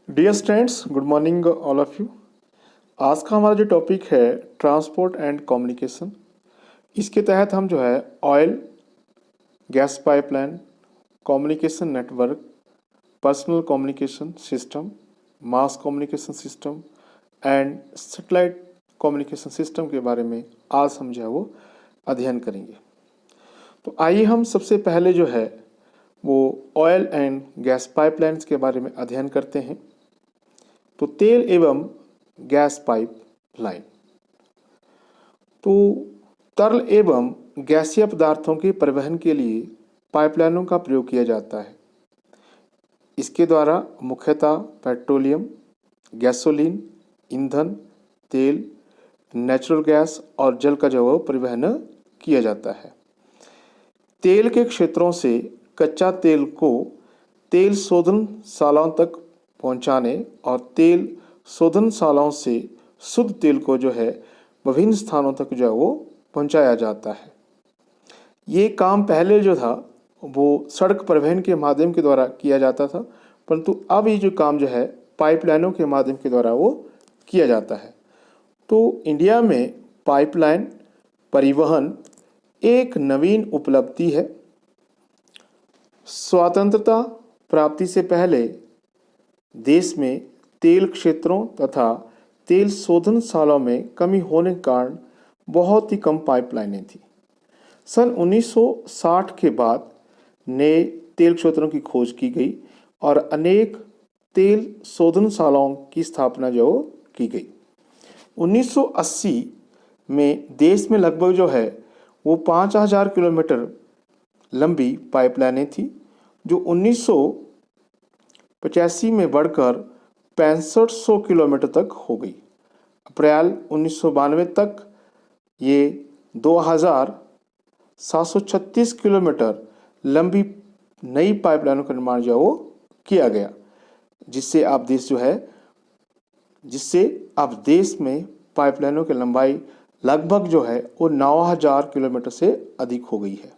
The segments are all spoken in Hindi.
Dear students, good morning all of you. आज का हमारा जो टॉपिक है ट्रांसपोर्ट एंड कम्युनिकेशन। इसके तहत हम जो है oil, gas pipeline, communication network, personal communication system, mass communication system and satellite communication system के बारे में आज हम जो है वो अध्ययन करेंगे। तो आइए हम सबसे पहले जो है वो ऑयल एंड गैस पाइपलाइंस के बारे में अध्ययन करते हैं। तो तेल एवं गैस पाइप लाइन, तो तरल एवं गैसीय पदार्थों के परिवहन के लिए पाइपलाइनों का प्रयोग किया जाता है। इसके द्वारा मुख्यतः पेट्रोलियम, गैसोलीन, ईंधन, तेल, नेचुरल गैस और जल का जो परिवहन किया जाता है। तेल के क्षेत्रों से कच्चा तेल को तेल शोधनशालाओं तक पहुंचाने और तेल शोधनशालाओं से शुद्ध तेल को जो है विभिन्न स्थानों तक जो है वो पहुंचाया जाता है। ये काम पहले जो था वो सड़क परिवहन के माध्यम के द्वारा किया जाता था, परंतु अब ये जो काम जो है पाइपलाइनों के माध्यम के द्वारा वो किया जाता है। तो इंडिया में पाइपलाइन परिवहन एक नवीन उपलब्धि है। स्वतंत्रता प्राप्ति से पहले देश में तेल क्षेत्रों तथा तेल शोधनशालाओं में कमी होने के कारण बहुत ही कम पाइपलाइनें थी। सन 1960 के बाद नए तेल क्षेत्रों की खोज की गई और अनेक तेल शोधनशालाओं की स्थापना जो की गई। 1980 में देश में लगभग जो है वो 5000 किलोमीटर लंबी पाइपलाइनें थी, जो 1985 में बढ़कर 6500 किलोमीटर तक हो गई। अप्रैल 1992 तक ये 2736 किलोमीटर लंबी नई पाइपलाइनों का निर्माण जो वो किया गया, जिससे अब देश में पाइपलाइनों की लंबाई लगभग जो है वो 9000 किलोमीटर से अधिक हो गई है।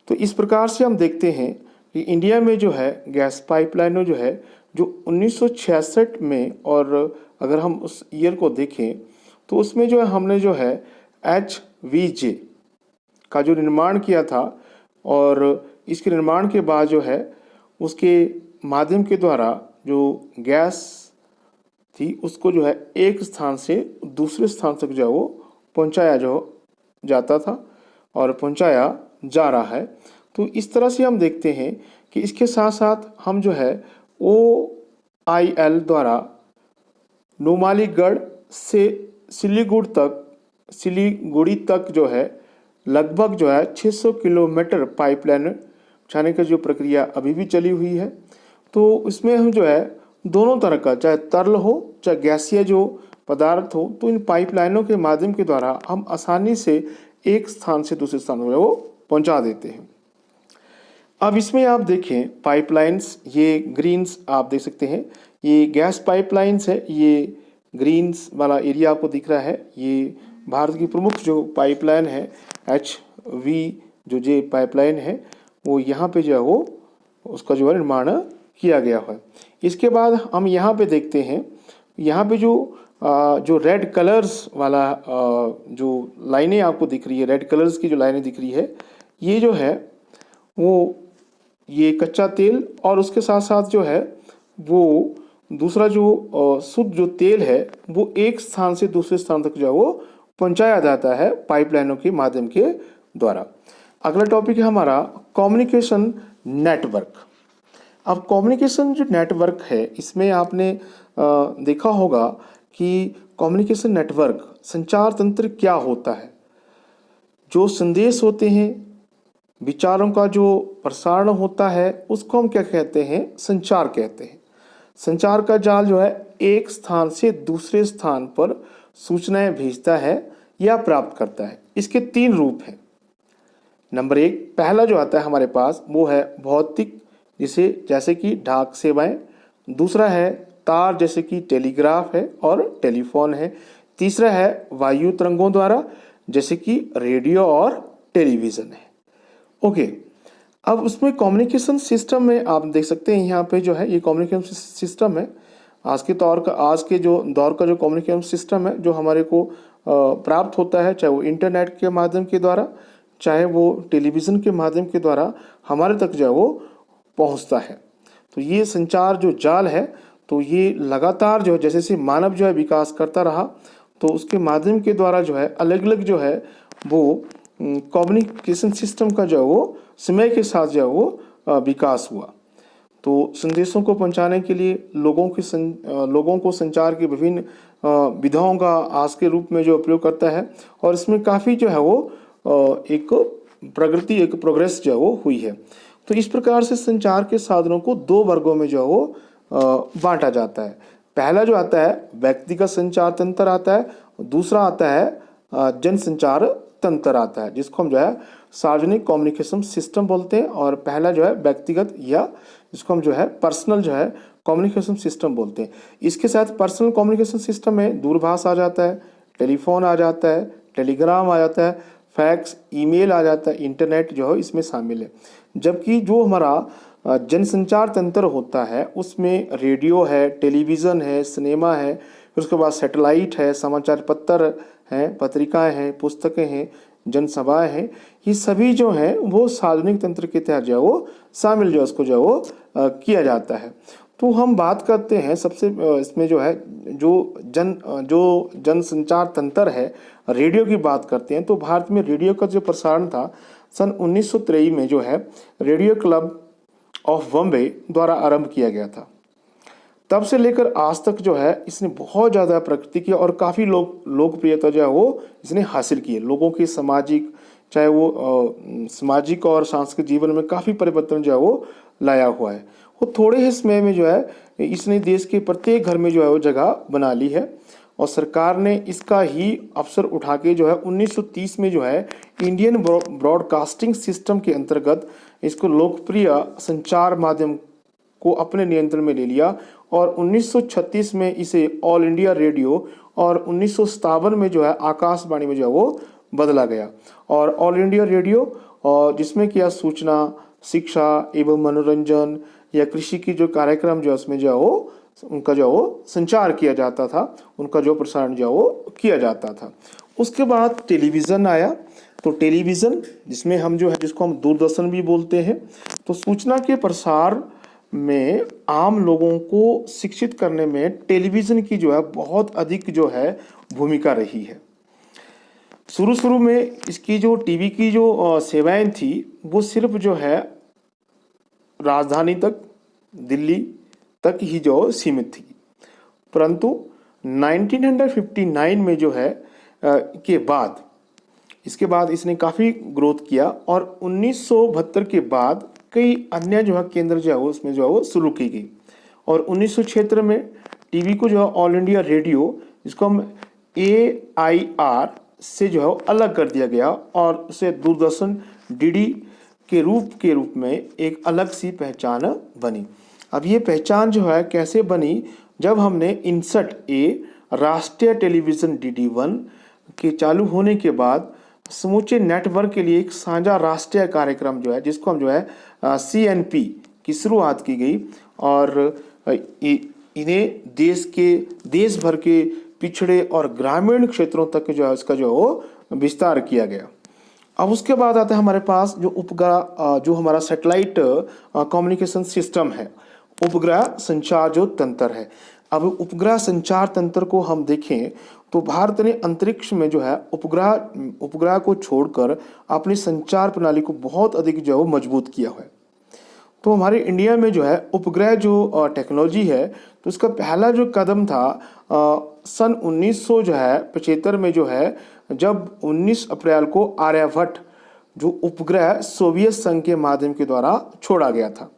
तो इस प्रकार से हम देखते हैं कि इंडिया में जो है गैस पाइपलाइनों जो है जो 1966 में, और अगर हम उस ईयर को देखें तो उसमें जो है हमने जो है HVJ का जो निर्माण किया था, और इसके निर्माण के बाद जो है उसके माध्यम के द्वारा जो गैस थी उसको जो है एक स्थान से दूसरे स्थान तक जो है वो पहुंचाया जो जाता था और पहुंचाया जा रहा है। तो इस तरह से हम देखते हैं कि इसके साथ साथ हम जो है OIL द्वारा नुमालीगढ़ से सिलीगुड़ी तक जो है लगभग जो है 600 किलोमीटर पाइपलाइन बिछाने की जो प्रक्रिया अभी भी चली हुई है। तो इसमें हम जो है दोनों तरह का, चाहे तरल हो चाहे गैसीय जो पदार्थ हो, तो इन पाइपलाइनों के माध्यम के द्वारा हम आसानी से एक स्थान से दूसरे स्थान में वो पहुंचा देते हैं। अब इसमें आप देखें पाइपलाइंस, ये ग्रीन्स आप देख सकते हैं, ये गैस पाइपलाइंस है। ये ग्रीन्स वाला एरिया आपको दिख रहा है, ये भारत की प्रमुख जो पाइपलाइन है HV जो जे पाइपलाइन है वो यहाँ पे जो है वो उसका जो है निर्माण किया गया है। इसके बाद हम यहाँ पे देखते हैं, यहाँ पे जो रेड कलर्स वाला जो लाइनें आपको दिख रही है, रेड कलर्स की जो लाइनें दिख रही है, ये जो है वो ये कच्चा तेल, और उसके साथ साथ जो है वो दूसरा जो शुद्ध जो तेल है वो एक स्थान से दूसरे स्थान तक जो है वो पहुंचाया जाता है पाइपलाइनों के माध्यम के द्वारा। अगला टॉपिक है हमारा कम्युनिकेशन नेटवर्क। अब कम्युनिकेशन जो नेटवर्क है इसमें आपने देखा होगा कि कम्युनिकेशन नेटवर्क संचार तंत्र क्या होता है। जो संदेश होते हैं, विचारों का जो प्रसारण होता है, उसको हम क्या कहते हैं, संचार कहते हैं। संचार का जाल जो है एक स्थान से दूसरे स्थान पर सूचनाएं भेजता है या प्राप्त करता है। इसके 3 रूप हैं। नंबर 1 पहला जो आता है हमारे पास वो है भौतिक, जैसे कि डाक सेवाएं। दूसरा है तार, जैसे कि टेलीग्राफ है और टेलीफोन है। तीसरा है वायु तरंगों द्वारा, जैसे कि रेडियो और टेलीविज़न है। ओके, अब उसमें कम्युनिकेशन सिस्टम में आप देख सकते हैं यहाँ पे जो है ये कम्युनिकेशन सिस्टम है। आज के जो दौर का जो कम्युनिकेशन सिस्टम है जो हमारे को प्राप्त होता है, चाहे वो इंटरनेट के माध्यम के द्वारा, चाहे वो टेलीविज़न के माध्यम के द्वारा हमारे तक जो है वो पहुंचता है। तो ये संचार जो जाल है, तो ये लगातार जो है जैसे जैसे मानव जो है विकास करता रहा, तो उसके माध्यम के द्वारा जो है अलग अलग जो है वो कम्युनिकेशन सिस्टम का जो है वो समय के साथ जो है वो विकास हुआ। तो संदेशों को पहुंचाने के लिए लोगों को संचार की विभिन्न विधाओं का आज के रूप में जो उपयोग करता है, और इसमें काफ़ी जो है वो एक प्रगति, एक प्रोग्रेस जो है वो हुई है। तो इस प्रकार से संचार के साधनों को दो वर्गों में जो है वो बांटा जाता है। पहला जो आता है व्यक्तिगत संचार तंत्र आता है, दूसरा आता है जनसंचार तंत्र आता है, जिसको हम जो है सार्वजनिक कम्युनिकेशन सिस्टम बोलते हैं। और पहला जो है व्यक्तिगत या जिसको हम जो है पर्सनल जो है कम्युनिकेशन सिस्टम बोलते हैं। इसके साथ पर्सनल कम्युनिकेशन सिस्टम में दूरभाष आ जाता है, टेलीफोन आ जाता है, टेलीग्राम आ जाता है, फैक्स, ईमेल आ जाता है, इंटरनेट जो है इसमें शामिल है। जबकि जो हमारा जनसंचार तंत्र होता है उसमें रेडियो है, टेलीविज़न है, सिनेमा है, फिर उसके बाद सैटेलाइट है, समाचार पत्र हैं, पत्रिकाएं हैं, पुस्तकें हैं, जनसभाएं हैं, ये सभी जो हैं वो सार्वजनिक तंत्र के तहत जो है वो शामिल जो है उसको जो है वो किया जाता है। तो हम बात करते हैं सबसे इसमें जो है जो जनसंचार तंत्र है, रेडियो की बात करते हैं। तो भारत में रेडियो का जो प्रसारण था सन 1923 में जो है रेडियो क्लब ऑफ बॉम्बे द्वारा आरंभ किया गया था। तब से लेकर आज तक जो है इसने बहुत ज़्यादा प्रगति की और काफ़ी लोकप्रियता जो है वो इसने हासिल की है। लोगों की सामाजिक, चाहे वो सामाजिक और सांस्कृतिक जीवन में काफ़ी परिवर्तन जो है वो लाया हुआ है। वो थोड़े ही समय में जो है इसने देश के प्रत्येक घर में जो है वो जगह बना ली है, और सरकार ने इसका ही अवसर उठा के जो है 1930 में जो है इंडियन ब्रॉडकास्टिंग सिस्टम के अंतर्गत इसको लोकप्रिय संचार माध्यम को अपने नियंत्रण में ले लिया, और 1936 में इसे ऑल इंडिया रेडियो और 1957 में जो है आकाशवाणी में जो है वो बदला गया। और ऑल इंडिया रेडियो और जिसमें क्या सूचना, शिक्षा एवं मनोरंजन या कृषि की जो कार्यक्रम जो है उसमें जो है वो उनका जो वो संचार किया जाता था, उनका जो प्रसारण जो वो किया जाता था। उसके बाद टेलीविज़न आया। तो टेलीविज़न जिसमें हम जो है जिसको हम दूरदर्शन भी बोलते हैं, तो सूचना के प्रसार में आम लोगों को शिक्षित करने में टेलीविज़न की जो है बहुत अधिक जो है भूमिका रही है। शुरू में इसकी जो टीवी की जो सेवाएं थी वो सिर्फ जो है राजधानी तक, दिल्ली तक ही जो सीमित थी, परंतु 1959 में जो है इसके बाद इसने काफ़ी ग्रोथ किया, और 1972 के बाद कई अन्य जो है केंद्र जो है उसमें जो है वो शुरू की गई। और 1976 में टीवी को जो है ऑल इंडिया रेडियो, जिसको हम AIR से जो है अलग कर दिया गया, और उसे दूरदर्शन DD के रूप में एक अलग सी पहचान बनी। अब ये पहचान जो है कैसे बनी, जब हमने INSAT-A राष्ट्रीय टेलीविज़न DD1 के चालू होने के बाद समूचे नेटवर्क के लिए एक साझा राष्ट्रीय कार्यक्रम जो है जिसको हम जो है CNP की शुरुआत की गई, और इन्हें देश भर के पिछड़े और ग्रामीण क्षेत्रों तक जो है इसका जो वो विस्तार किया गया। अब उसके बाद आता है हमारे पास जो उपग्रह, जो हमारा सैटेलाइट कम्युनिकेशन सिस्टम है, उपग्रह संचार जो तंत्र है। अब उपग्रह संचार तंत्र को हम देखें तो भारत ने अंतरिक्ष में जो है उपग्रह को छोड़कर अपनी संचार प्रणाली को बहुत अधिक जो है मजबूत किया है। तो हमारे इंडिया में जो है उपग्रह जो टेक्नोलॉजी है, तो उसका पहला जो कदम था सन 1975 में जो है, जब 19 अप्रैल को आर्यभट्ट जो उपग्रह सोवियत संघ के माध्यम के द्वारा छोड़ा गया था।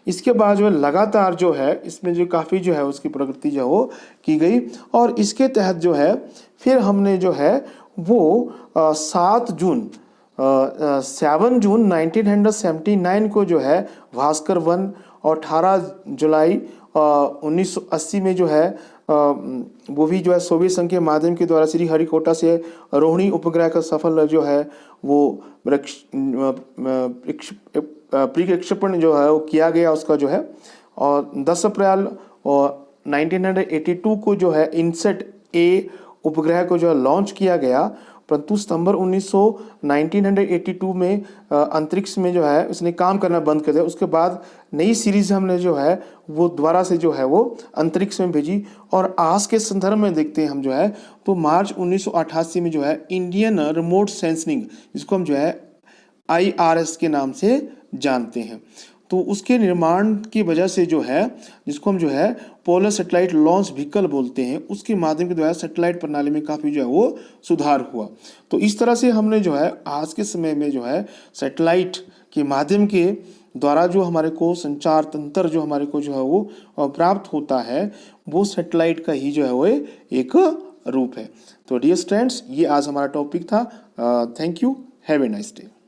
इसके बाद जो है लगातार जो है इसमें जो काफ़ी जो है उसकी प्रगति जो वो की गई, और इसके तहत जो है फिर हमने जो है वो 7 जून 1979 को जो है भास्कर 1, और 18 जुलाई 1980 में जो है वो भी जो है सोवियत संघ के माध्यम के द्वारा श्री हरिकोटा से रोहिणी उपग्रह का सफल जो है वो प्रक्षेपण जो है वो किया गया उसका जो है। और 10 अप्रैल 1982 को जो है इनसेट ए उपग्रह को जो है लॉन्च किया गया, परंतु सितंबर 1982 में अंतरिक्ष में जो है उसने काम करना बंद कर दिया। उसके बाद नई सीरीज हमने जो है वो दोबारा से जो है वो अंतरिक्ष में भेजी। और आज के संदर्भ में देखते हैं हम जो है तो मार्च 1988 में जो है इंडियन रिमोट सेंसिंग, जिसको हम जो है IRS के नाम से जानते हैं, तो उसके निर्माण की वजह से जो है, जिसको हम जो है पोलर सैटेलाइट लॉन्च व्हीकल बोलते हैं, उसके माध्यम के द्वारा सैटेलाइट प्रणाली में काफ़ी जो है वो सुधार हुआ। तो इस तरह से हमने जो है आज के समय में जो है सैटेलाइट के माध्यम के द्वारा जो हमारे को संचार तंत्र जो हमारे को जो है वो प्राप्त होता है, वो सैटेलाइट का ही जो है वो एक रूप है। तो डियर स्टूडेंट्स, ये आज हमारा टॉपिक था। Thank you, have a nice day.